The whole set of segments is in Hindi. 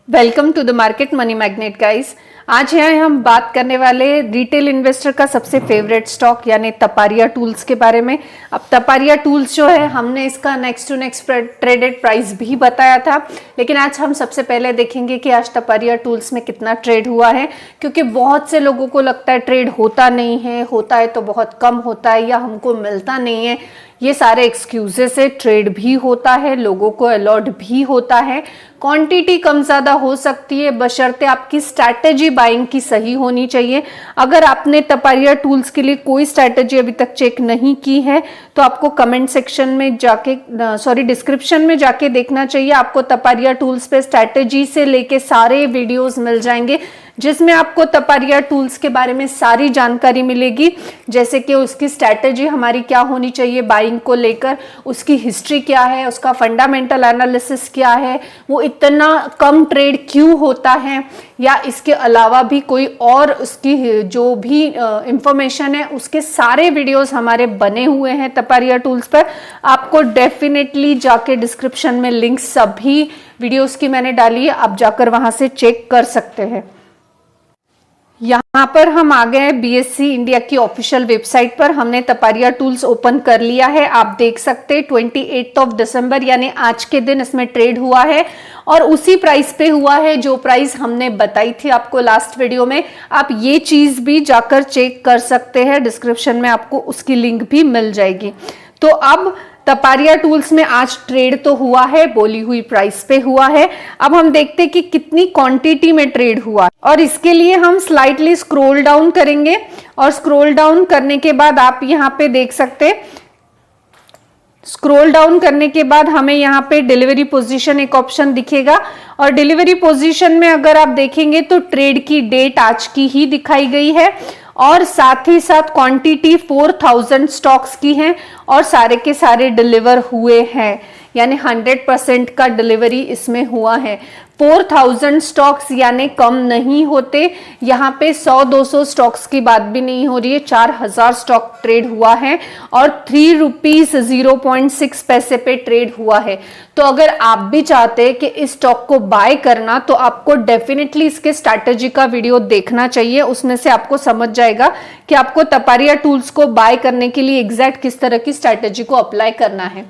Welcome to the market money magnet guys. आज यहाँ हम बात करने वाले रिटेल इन्वेस्टर का सबसे फेवरेट स्टॉक यानी तपारिया टूल्स के बारे में। अब तपारिया टूल्स जो है हमने इसका next to next traded price भी बताया था, लेकिन आज हम सबसे पहले देखेंगे कि आज तपारिया टूल्स में कितना ट्रेड हुआ है, क्योंकि बहुत से लोगों को लगता है ट्रेड होता नहीं है, होता है तो बहुत कम होता है या हमको मिलता नहीं है। ये सारे एक्सक्यूजेस है। ट्रेड भी होता है, लोगों को अलॉट भी होता है, क्वांटिटी कम ज़्यादा हो सकती है, बशर्ते आपकी स्ट्रैटेजी बाइंग की सही होनी चाहिए। अगर आपने तपारिया टूल्स के लिए कोई स्ट्रैटेजी अभी तक चेक नहीं की है तो आपको कमेंट सेक्शन में जाके डिस्क्रिप्शन में जाके देखना चाहिए। आपको तपारिया टूल्स पे स्ट्रैटेजी से लेके सारे वीडियोस मिल जाएंगे, जिसमें आपको तपारिया टूल्स के बारे में सारी जानकारी मिलेगी, जैसे कि उसकी स्ट्रैटेजी हमारी क्या होनी चाहिए बाइंग को लेकर, उसकी हिस्ट्री क्या है, उसका फंडामेंटल एनालिसिस क्या है, वो इतना कम ट्रेड क्यों होता है, या इसके अलावा भी कोई और उसकी जो भी इंफॉर्मेशन है, उसके सारे वीडियोस हमारे बने हुए हैं तपारिया टूल्स पर। आपको डेफिनेटली जाके डिस्क्रिप्शन में लिंक सभी वीडियोस की मैंने डाली है, आप जाकर वहां से चेक कर सकते हैं। यहाँ पर हम आ गए हैं बीएससी इंडिया की ऑफिशियल वेबसाइट पर। हमने तपारिया टूल्स ओपन कर लिया है। आप देख सकते हैं 28 दिसंबर यानी आज के दिन इसमें ट्रेड हुआ है और उसी प्राइस पे हुआ है जो प्राइस हमने बताई थी आपको लास्ट वीडियो में। आप ये चीज भी जाकर चेक कर सकते हैं, डिस्क्रिप्शन में आपको उसकी लिंक भी मिल जाएगी। तो अब तपारिया टूल्स में आज ट्रेड तो हुआ है, बोली हुई प्राइस पे हुआ है। अब हम देखते हैं कि कितनी क्वांटिटी में ट्रेड हुआ, और इसके लिए हम स्लाइटली स्क्रॉल डाउन करेंगे और स्क्रॉल डाउन करने के बाद आप यहाँ पे देख सकते हैं, स्क्रॉल डाउन करने के बाद हमें यहाँ पे डिलीवरी पोजीशन एक ऑप्शन दिखेगा, और डिलीवरी पोजीशन में अगर आप देखेंगे तो ट्रेड की डेट आज की ही दिखाई गई है और साथ ही साथ क्वांटिटी 4000 स्टॉक्स की हैं और सारे के सारे डिलीवर हुए हैं, यानी 100% का डिलीवरी इसमें हुआ है। 4000 स्टॉक्स यानी कम नहीं होते, यहाँ पे 100-200 स्टॉक्स की बात भी नहीं हो रही है। 4000 स्टॉक ट्रेड हुआ है और 3 रुपीज 0.6 पैसे पे ट्रेड हुआ है। तो अगर आप भी चाहते हैं कि इस स्टॉक को बाय करना, तो आपको डेफिनेटली इसके स्ट्रैटेजी का वीडियो देखना चाहिए। उसमें से आपको समझ जाएगा कि आपको तपारिया टूल्स को बाय करने के लिए एग्जैक्ट किस तरह की स्ट्रैटेजी को अप्लाई करना है।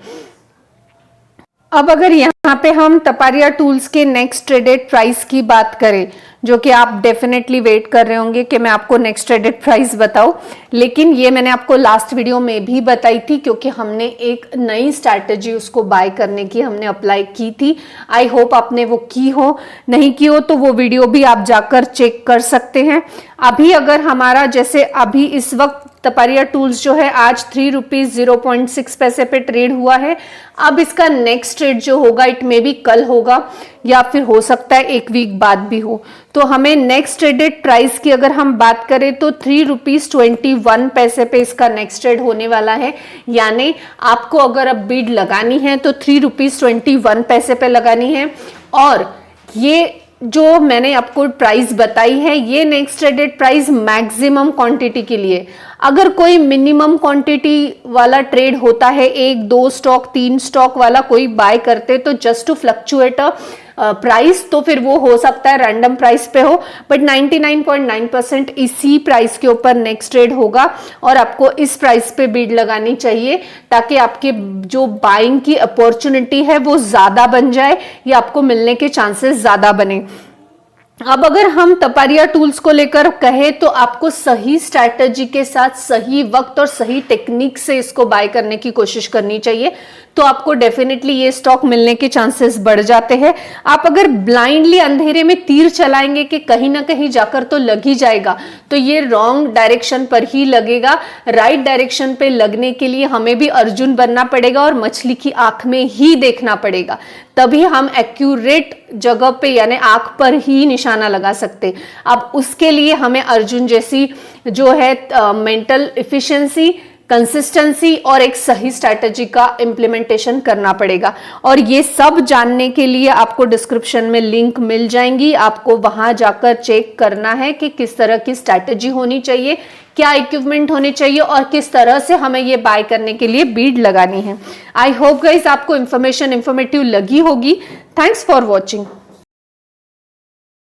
अब अगर यहाँ पे हम तपारिया टूल्स के नेक्स्ट ट्रेडेड प्राइस की बात करें, जो कि आप डेफिनेटली वेट कर रहे होंगे कि मैं आपको नेक्स्ट ट्रेडेड प्राइस बताऊं, लेकिन ये मैंने आपको लास्ट वीडियो में भी बताई थी, क्योंकि हमने एक नई स्ट्रैटेजी उसको बाय करने की हमने अप्लाई की थी। आई होप आपने वो की हो, नहीं की हो तो वो वीडियो भी आप जाकर चेक कर सकते हैं। अभी अगर हमारा जैसे अभी इस वक्त तपारिया टूल्स जो है आज 3 रुपीज 0.6 पैसे पे ट्रेड हुआ है। अब इसका नेक्स्ट ट्रेड जो होगा इट मे बी कल होगा या फिर हो सकता है एक वीक बाद भी हो। तो हमें नेक्स्ट ट्रेडेड प्राइस की अगर हम बात करें तो 3 रुपीज 21 पैसे पे इसका नेक्स्ट ट्रेड होने वाला है। यानी आपको अगर अब बीड लगानी है तो 3 रुपीज 21 पैसे पे लगानी है, और ये जो मैंने आपको प्राइस बताई है ये next traded price maximum quantity के लिए। अगर कोई मिनिमम क्वांटिटी वाला ट्रेड होता है, 1, 2 स्टॉक 3 स्टॉक वाला कोई बाय करते तो जस्ट टू फ्लक्चुएट प्राइस, तो फिर वो हो सकता है रैंडम प्राइस पे हो, बट 99.9% इसी प्राइस के ऊपर नेक्स्ट ट्रेड होगा और आपको इस प्राइस पे बीड लगानी चाहिए, ताकि आपके जो बाइंग की अपॉर्चुनिटी है वो ज्यादा बन जाए या आपको मिलने के चांसेस ज्यादा बने। अब अगर हम तपारिया टूल्स को लेकर कहें तो आपको सही स्ट्रैटेजी के साथ सही वक्त और सही टेक्निक से इसको बाय करने की कोशिश करनी चाहिए, तो आपको डेफिनेटली ये स्टॉक मिलने के चांसेस बढ़ जाते हैं। आप अगर ब्लाइंडली अंधेरे में तीर चलाएंगे कि कहीं ना कहीं जाकर तो लग ही जाएगा, तो ये रॉन्ग डायरेक्शन पर ही लगेगा। राइट डायरेक्शन पे लगने के लिए हमें भी अर्जुन बनना पड़ेगा और मछली की आंख में ही देखना पड़ेगा, तभी हम एक्यूरेट जगह पे यानी आंख पर ही निशाना लगा सकते। अब उसके लिए हमें अर्जुन जैसी जो है मेंटल एफिशिएंसी, कंसिस्टेंसी और एक सही स्ट्रैटेजी का इम्प्लीमेंटेशन करना पड़ेगा। और ये सब जानने के लिए आपको डिस्क्रिप्शन में लिंक मिल जाएंगी, आपको वहां जाकर चेक करना है कि किस तरह की स्ट्रैटेजी होनी चाहिए, क्या इक्विपमेंट होने चाहिए और किस तरह से हमें ये बाय करने के लिए बीड लगानी है। आई होप गाइस आपको इंफॉर्मेटिव लगी होगी। Thanks for watching.